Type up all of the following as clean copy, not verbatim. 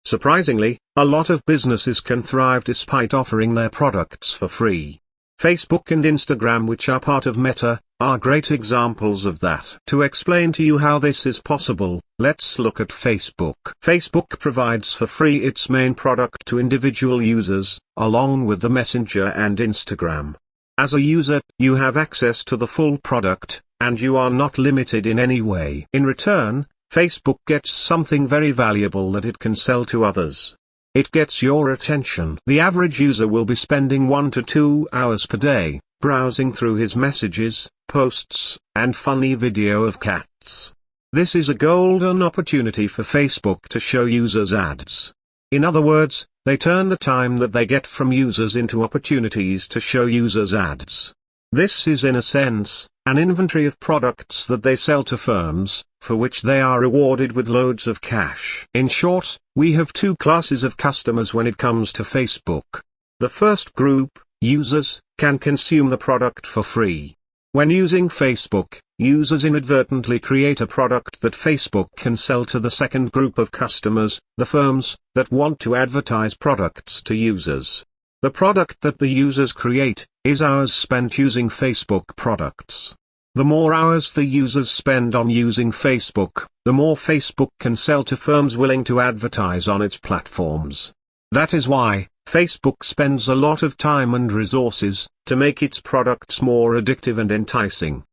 Surprisingly, a lot of businesses can thrive despite offering their products for free. Facebook and Instagram, which are part of Meta, are great examples of that. To explain to you how this is possible, let's look at Facebook. Facebook provides for free its main product to individual users, along with the Messenger and Instagram. As a user, you have access to the full product, and you are not limited in any way. In return, Facebook gets something very valuable that it can sell to others. It gets your attention. The average user will be spending 1 to 2 hours per day, browsing through his messages, posts, and funny video of cats. This is a golden opportunity for Facebook to show users ads. In other words, they turn the time that they get from users into opportunities to show users ads. This is, in a sense, an inventory of products that they sell to firms, for which they are rewarded with loads of cash. In short, we have two classes of customers when it comes to Facebook. The first group, users, can consume the product for free. When using Facebook, users inadvertently create a product that Facebook can sell to the second group of customers, the firms, that want to advertise products to users. The product that the users create is hours spent using Facebook products. The more hours the users spend on using Facebook, the more Facebook can sell to firms willing to advertise on its platforms. That is why Facebook spends a lot of time and resources to make its products more addictive and enticing.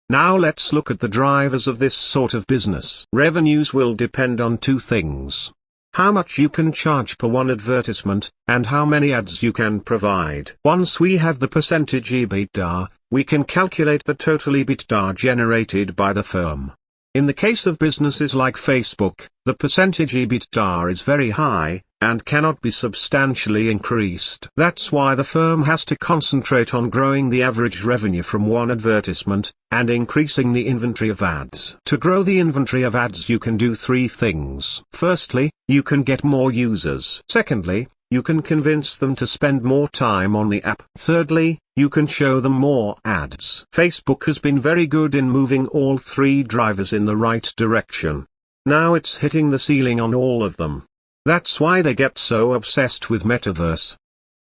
Now let's look at the drivers of this sort of business. Revenues will depend on two things: how much you can charge per one advertisement, and how many ads you can provide. Once we have the percentage EBITDA, we can calculate the total EBITDA generated by the firm. In the case of businesses like Facebook, the percentage EBITDA is very high, and cannot be substantially increased. That's why the firm has to concentrate on growing the average revenue from one advertisement, and increasing the inventory of ads. To grow the inventory of ads, you can do three things. Firstly, you can get more users. Secondly, you can convince them to spend more time on the app. Thirdly, you can show them more ads. Facebook has been very good in moving all three drivers in the right direction. Now it's hitting the ceiling on all of them. That's why they get so obsessed with Metaverse.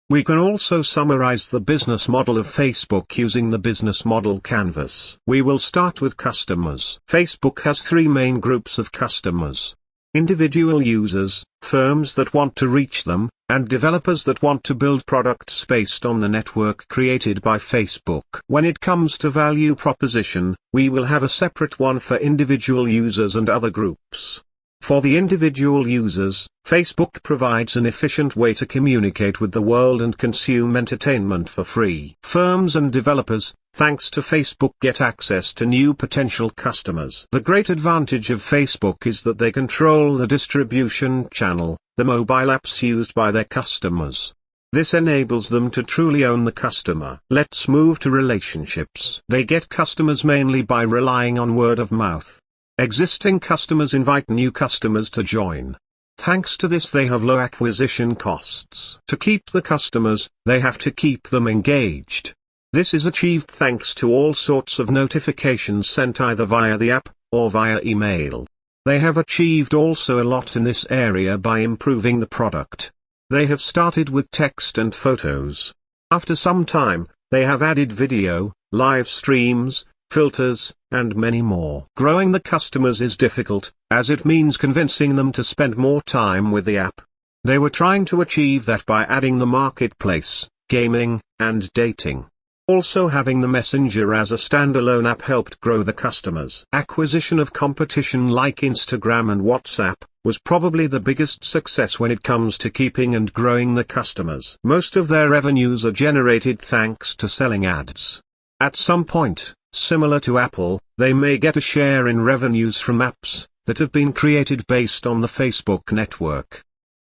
We can also summarize the business model of Facebook using the business model canvas. We will start with customers. Facebook has three main groups of customers: individual users, firms that want to reach them, and developers that want to build products based on the network created by Facebook. When it comes to value proposition, we will have a separate one for individual users and other groups. For the individual users, Facebook provides an efficient way to communicate with the world and consume entertainment for free. Firms and developers, thanks to Facebook, get access to new potential customers. The great advantage of Facebook is that they control the distribution channel, the mobile apps used by their customers. This enables them to truly own the customer. Let's move to relationships. They get customers mainly by relying on word of mouth. Existing customers invite new customers to join. Thanks to this, they have low acquisition costs. To keep the customers, they have to keep them engaged. This is achieved thanks to all sorts of notifications sent either via the app, or via email. They have achieved also a lot in this area by improving the product. They have started with text and photos. After some time, they have added video, live streams, filters, and many more. Growing the customers is difficult, as it means convincing them to spend more time with the app. They were trying to achieve that by adding the marketplace, gaming, and dating. Also, having the Messenger as a standalone app helped grow the customers. Acquisition of competition like Instagram and WhatsApp was probably the biggest success when it comes to keeping and growing the customers. Most of their revenues are generated thanks to selling ads. At some point, similar to Apple, they may get a share in revenues from apps that have been created based on the Facebook network.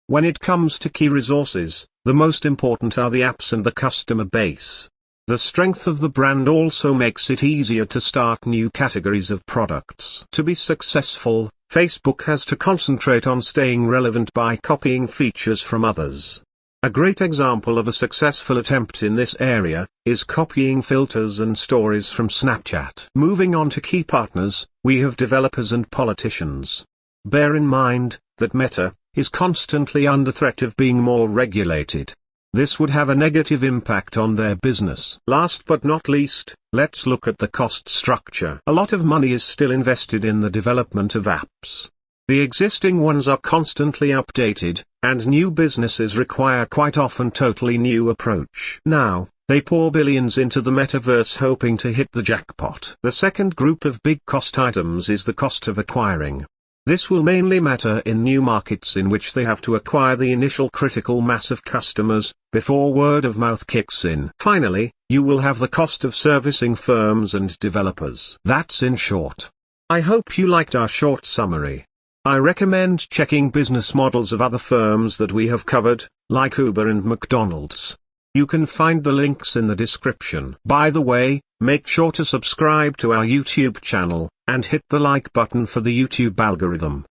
When it comes to key resources, the most important are the apps and the customer base. The strength of the brand also makes it easier to start new categories of products. To be successful, Facebook has to concentrate on staying relevant by copying features from others. A great example of a successful attempt in this area is copying filters and stories from Snapchat. Moving on to key partners, we have developers and politicians. Bear in mind that Meta, is constantly under threat of being more regulated. This would have a negative impact on their business. Last but not least, let's look at the cost structure. A lot of money is still invested in the development of apps. The existing ones are constantly updated, and new businesses require quite often totally new approach. Now, they pour billions into the metaverse hoping to hit the jackpot. The second group of big cost items is the cost of acquiring. This will mainly matter in new markets in which they have to acquire the initial critical mass of customers, before word of mouth kicks in. Finally, you will have the cost of servicing firms and developers. That's in short. I hope you liked our short summary. I recommend checking business models of other firms that we have covered, like Uber and McDonald's. You can find the links in the description. By the way, make sure to subscribe to our YouTube channel, and hit the like button for the YouTube algorithm.